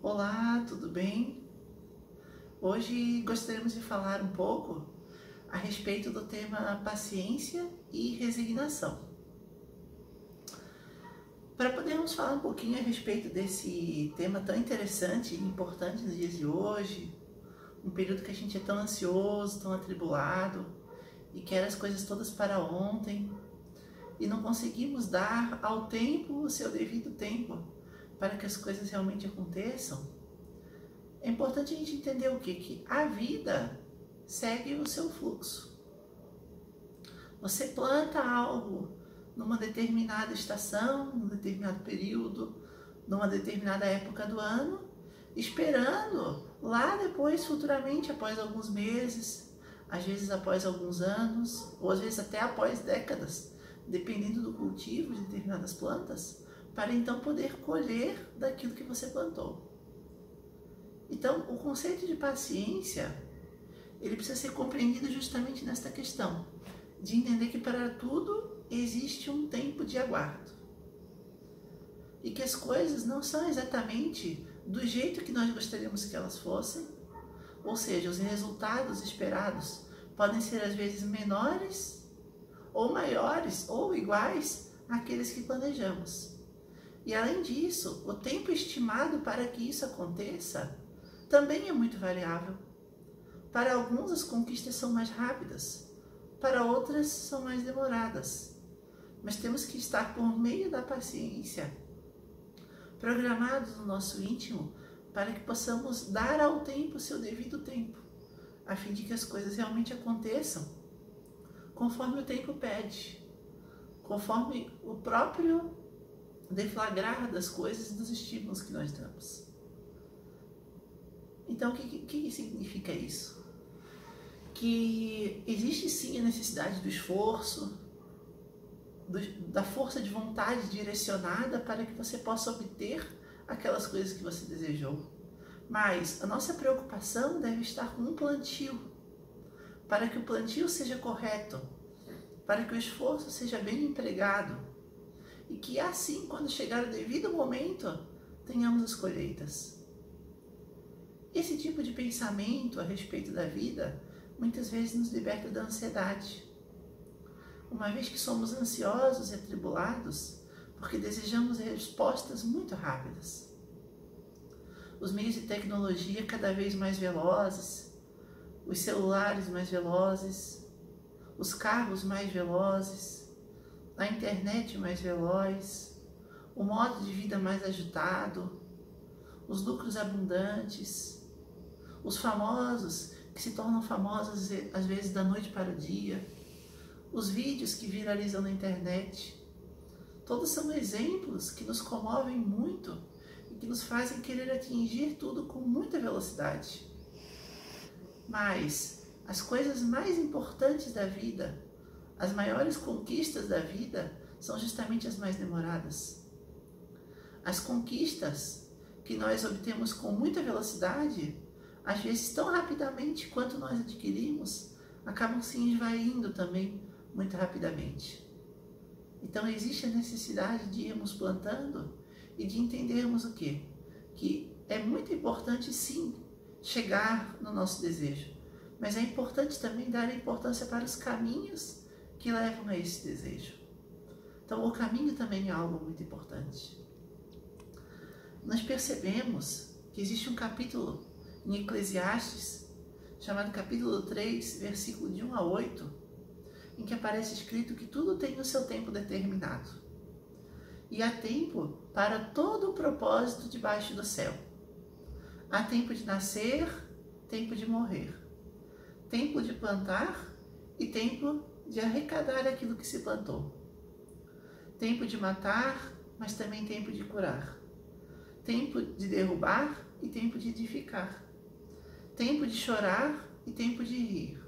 Olá, tudo bem? Hoje gostaríamos de falar um pouco a respeito do tema paciência e resignação. Para podermos falar um pouquinho a respeito desse tema tão interessante e importante nos dias de hoje, um período que a gente é tão ansioso, tão atribulado e quer as coisas todas para ontem e não conseguimos dar ao tempo o seu devido tempo para que as coisas realmente aconteçam, é importante a gente entender o quê? Que a vida segue o seu fluxo. Você planta algo numa determinada estação, num determinado período, numa determinada época do ano, esperando lá depois, futuramente, após alguns meses, às vezes após alguns anos, ou às vezes até após décadas, dependendo do cultivo de determinadas plantas, para então poder colher daquilo que você plantou. Então, o conceito de paciência, ele precisa ser compreendido justamente nesta questão, de entender que para tudo existe um tempo de aguardo. E que as coisas não são exatamente do jeito que nós gostaríamos que elas fossem, ou seja, os resultados esperados podem ser às vezes menores, ou maiores, ou iguais àqueles que planejamos. E além disso, o tempo estimado para que isso aconteça também é muito variável. Para alguns as conquistas são mais rápidas, para outras são mais demoradas. Mas temos que estar por meio da paciência, programados no nosso íntimo, para que possamos dar ao tempo o seu devido tempo, a fim de que as coisas realmente aconteçam conforme o tempo pede, conforme o próprio deflagrar das coisas e dos estímulos que nós damos. Então, o que significa isso? Que existe sim a necessidade do esforço, da força de vontade direcionada para que você possa obter aquelas coisas que você desejou. Mas a nossa preocupação deve estar com um plantio, para que o plantio seja correto, para que o esforço seja bem empregado, e que assim, quando chegar o devido momento, tenhamos as colheitas. Esse tipo de pensamento a respeito da vida, muitas vezes nos liberta da ansiedade. Uma vez que somos ansiosos e atribulados, porque desejamos respostas muito rápidas. Os meios de tecnologia cada vez mais velozes, os celulares mais velozes, os carros mais velozes, a internet mais veloz, o modo de vida mais agitado, os lucros abundantes, os famosos que se tornam famosos às vezes da noite para o dia, os vídeos que viralizam na internet, todos são exemplos que nos comovem muito e que nos fazem querer atingir tudo com muita velocidade. Mas as coisas mais importantes da vida, as maiores conquistas da vida, são justamente as mais demoradas. As conquistas que nós obtemos com muita velocidade, às vezes tão rapidamente quanto nós adquirimos, acabam se esvaindo também muito rapidamente. Então existe a necessidade de irmos plantando e de entendermos o quê? Que é muito importante sim chegar no nosso desejo, mas é importante também dar a importância para os caminhos que levam a esse desejo. Então o caminho também é algo muito importante. Nós percebemos que existe um capítulo em Eclesiastes, chamado capítulo 3, versículo de 1 a 8, em que aparece escrito que tudo tem o seu tempo determinado. E há tempo para todo o propósito debaixo do céu. Há tempo de nascer, tempo de morrer, tempo de plantar e tempo de arrecadar aquilo que se plantou. Tempo de matar, mas também tempo de curar. Tempo de derrubar e tempo de edificar. Tempo de chorar e tempo de rir.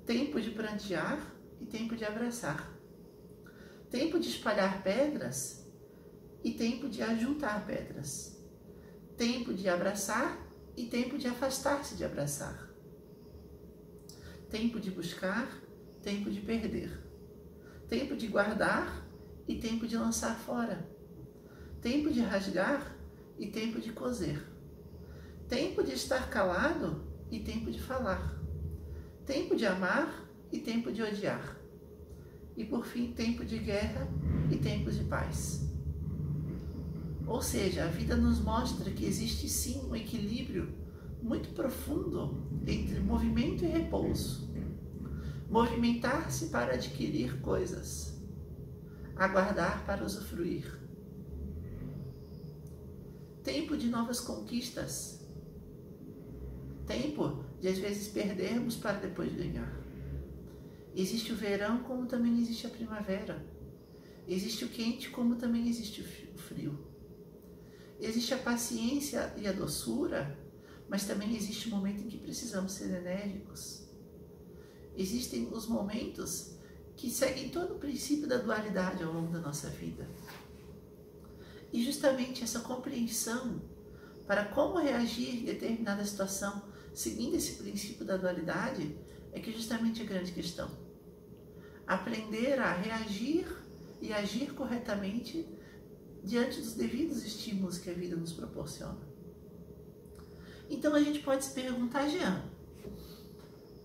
Tempo de prantear e tempo de abraçar. Tempo de espalhar pedras e tempo de ajuntar pedras. Tempo de abraçar e tempo de afastar-se de abraçar. Tempo de buscar, tempo de perder. Tempo de guardar e tempo de lançar fora. Tempo de rasgar e tempo de coser. Tempo de estar calado e tempo de falar. Tempo de amar e tempo de odiar. E por fim, tempo de guerra e tempo de paz. Ou seja, a vida nos mostra que existe sim um equilíbrio muito profundo entre movimento e repouso. Movimentar-se para adquirir coisas, aguardar para usufruir. Tempo de novas conquistas. Tempo de às vezes perdermos para depois ganhar. Existe o verão como também existe a primavera. Existe o quente como também existe o frio. Existe a paciência e a doçura, mas também existe o momento em que precisamos ser enérgicos. Existem os momentos que seguem todo o princípio da dualidade ao longo da nossa vida. E justamente essa compreensão para como reagir em determinada situação, seguindo esse princípio da dualidade, é que justamente é a grande questão. Aprender a reagir e agir corretamente diante dos devidos estímulos que a vida nos proporciona. Então a gente pode se perguntar, Jean,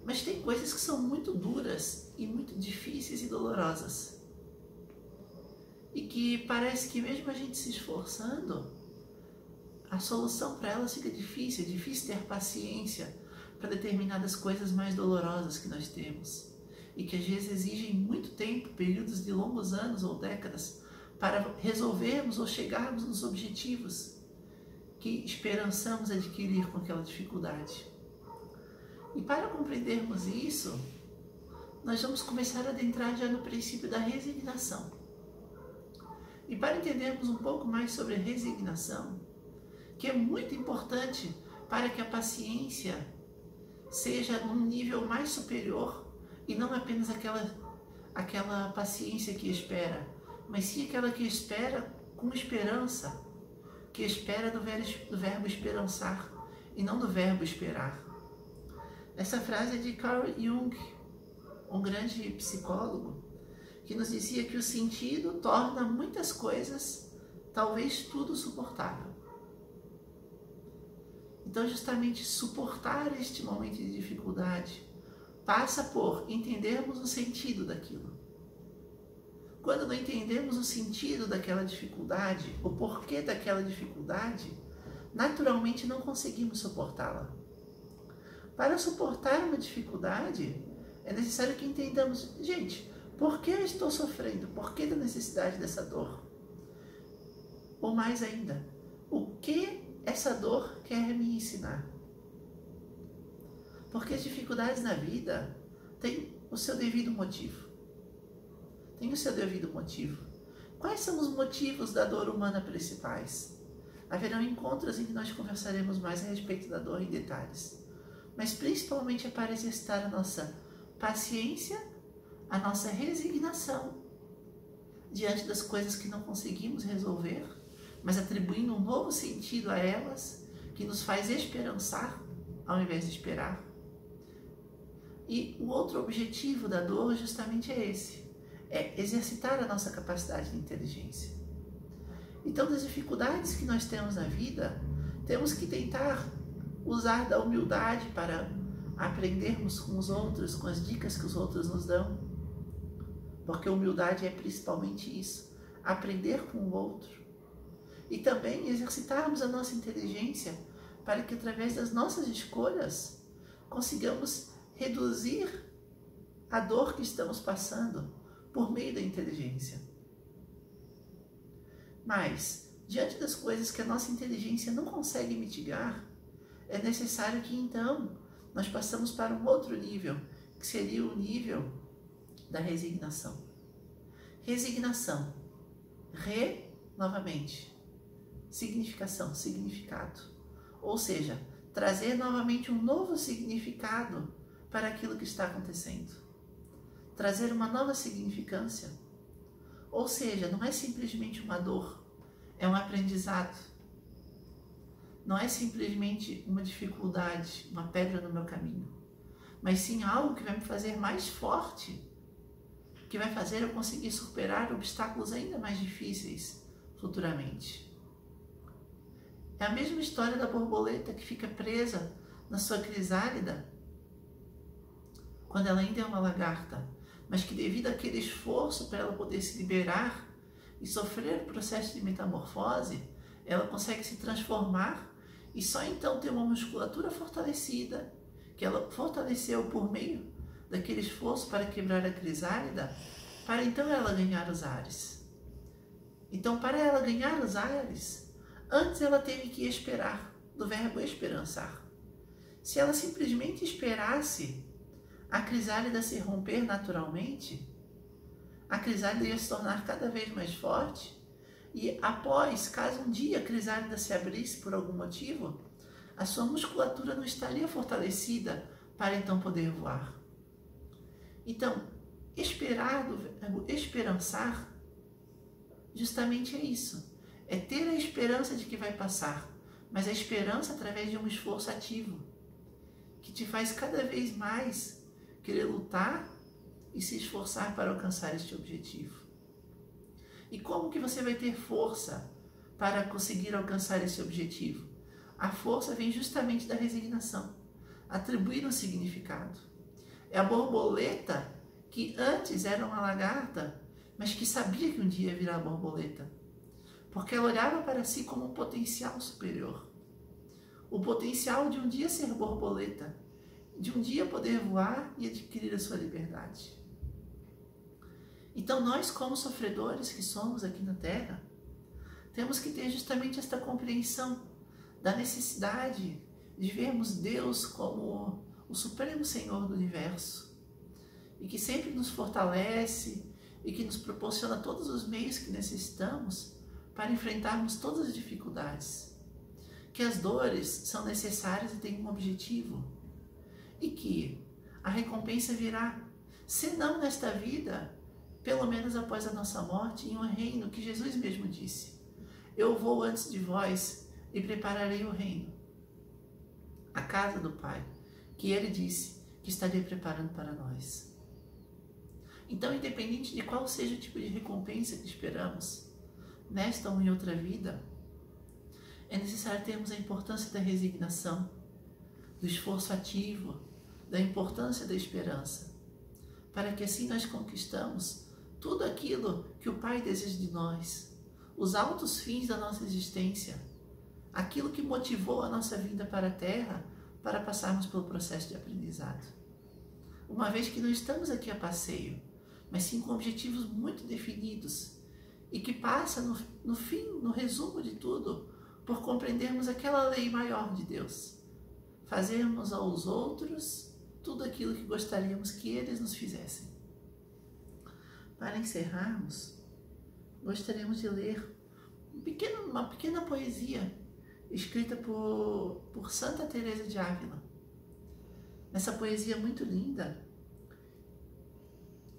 mas tem coisas que são muito duras e muito difíceis e dolorosas. E que parece que mesmo a gente se esforçando, a solução para elas fica difícil. É difícil ter paciência para determinadas coisas mais dolorosas que nós temos. E que às vezes exigem muito tempo, períodos de longos anos ou décadas, para resolvermos ou chegarmos nos objetivos que esperançamos adquirir com aquela dificuldade. E para compreendermos isso, nós vamos começar a adentrar já no princípio da resignação. E para entendermos um pouco mais sobre a resignação, que é muito importante para que a paciência seja num nível mais superior e não apenas aquela paciência que espera, mas sim aquela que espera com esperança, que espera do verbo esperançar e não do verbo esperar. Essa frase é de Carl Jung, um grande psicólogo, que nos dizia que o sentido torna muitas coisas, talvez tudo, suportável. Então, justamente suportar este momento de dificuldade passa por entendermos o sentido daquilo. Quando não entendemos o sentido daquela dificuldade, o porquê daquela dificuldade, naturalmente não conseguimos suportá-la. Para suportar uma dificuldade, é necessário que entendamos, gente, por que eu estou sofrendo? Por que da necessidade dessa dor? Ou mais ainda, o que essa dor quer me ensinar? Porque as dificuldades na vida têm o seu devido motivo. Tem o seu devido motivo. Quais são os motivos da dor humana principais? Haverão encontros em que nós conversaremos mais a respeito da dor em detalhes. Mas principalmente é para exercitar a nossa paciência, a nossa resignação diante das coisas que não conseguimos resolver, mas atribuindo um novo sentido a elas, que nos faz esperançar ao invés de esperar. E o outro objetivo da dor justamente é esse. É exercitar a nossa capacidade de inteligência. Então, das dificuldades que nós temos na vida, temos que tentar usar da humildade para aprendermos com os outros, com as dicas que os outros nos dão. Porque humildade é principalmente isso, aprender com o outro. E também exercitarmos a nossa inteligência para que, através das nossas escolhas, consigamos reduzir a dor que estamos passando por meio da inteligência. Mas, diante das coisas que a nossa inteligência não consegue mitigar, é necessário que então nós passamos para um outro nível, que seria o nível da resignação. Resignação. Novamente. Significação, significado. Ou seja, trazer novamente um novo significado para aquilo que está acontecendo. Trazer uma nova significância. Ou seja, não é simplesmente uma dor, é um aprendizado. Não é simplesmente uma dificuldade, uma pedra no meu caminho, mas sim algo que vai me fazer mais forte, que vai fazer eu conseguir superar obstáculos ainda mais difíceis futuramente. É a mesma história da borboleta que fica presa na sua crisálida quando ela ainda é uma lagarta, mas que devido àquele esforço para ela poder se liberar e sofrer o processo de metamorfose, ela consegue se transformar e só então ter uma musculatura fortalecida, que ela fortaleceu por meio daquele esforço para quebrar a crisálida, para então ela ganhar os ares. Então, para ela ganhar os ares, antes ela teve que esperar, do verbo esperançar. Se ela simplesmente esperasse a crisálida se romper naturalmente, a crisálida ia se tornar cada vez mais forte e após, caso um dia a crisálida se abrisse por algum motivo, a sua musculatura não estaria fortalecida para então poder voar. Então, esperar, do verbo esperançar, justamente é isso. É ter a esperança de que vai passar, mas a esperança através de um esforço ativo, que te faz cada vez mais querer lutar e se esforçar para alcançar este objetivo. E como que você vai ter força para conseguir alcançar esse objetivo? A força vem justamente da resignação, atribuir um significado. É a borboleta que antes era uma lagarta, mas que sabia que um dia ia virar borboleta, porque ela olhava para si como um potencial superior. O potencial de um dia ser borboleta, de um dia poder voar e adquirir a sua liberdade. Então nós, como sofredores que somos aqui na Terra, temos que ter justamente esta compreensão da necessidade de vermos Deus como o Supremo Senhor do Universo e que sempre nos fortalece e que nos proporciona todos os meios que necessitamos para enfrentarmos todas as dificuldades, que as dores são necessárias e têm um objetivo e que a recompensa virá, se não nesta vida, pelo menos após a nossa morte, em um reino que Jesus mesmo disse: eu vou antes de vós e prepararei o reino, a casa do Pai, que ele disse que estaria preparando para nós. Então, independente de qual seja o tipo de recompensa que esperamos, nesta ou em outra vida, é necessário termos a importância da resignação, do esforço ativo, da importância da esperança, para que assim nós conquistamos tudo aquilo que o Pai deseja de nós, os altos fins da nossa existência, aquilo que motivou a nossa vinda para a Terra para passarmos pelo processo de aprendizado. Uma vez que não estamos aqui a passeio, mas sim com objetivos muito definidos e que passa no fim, no resumo de tudo, por compreendermos aquela lei maior de Deus, fazermos aos outros tudo aquilo que gostaríamos que eles nos fizessem. Para encerrarmos, gostaríamos de ler uma pequena poesia escrita por Santa Teresa de Ávila. Nessa poesia muito linda,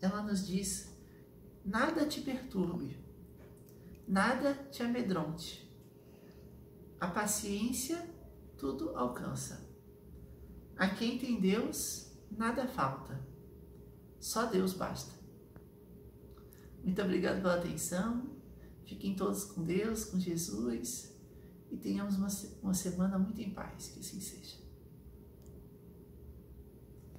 ela nos diz: nada te perturbe, nada te amedronte, a paciência tudo alcança. A quem tem Deus, nada falta, só Deus basta. Muito obrigada pela atenção, fiquem todos com Deus, com Jesus, e tenhamos uma semana muito em paz, que assim seja.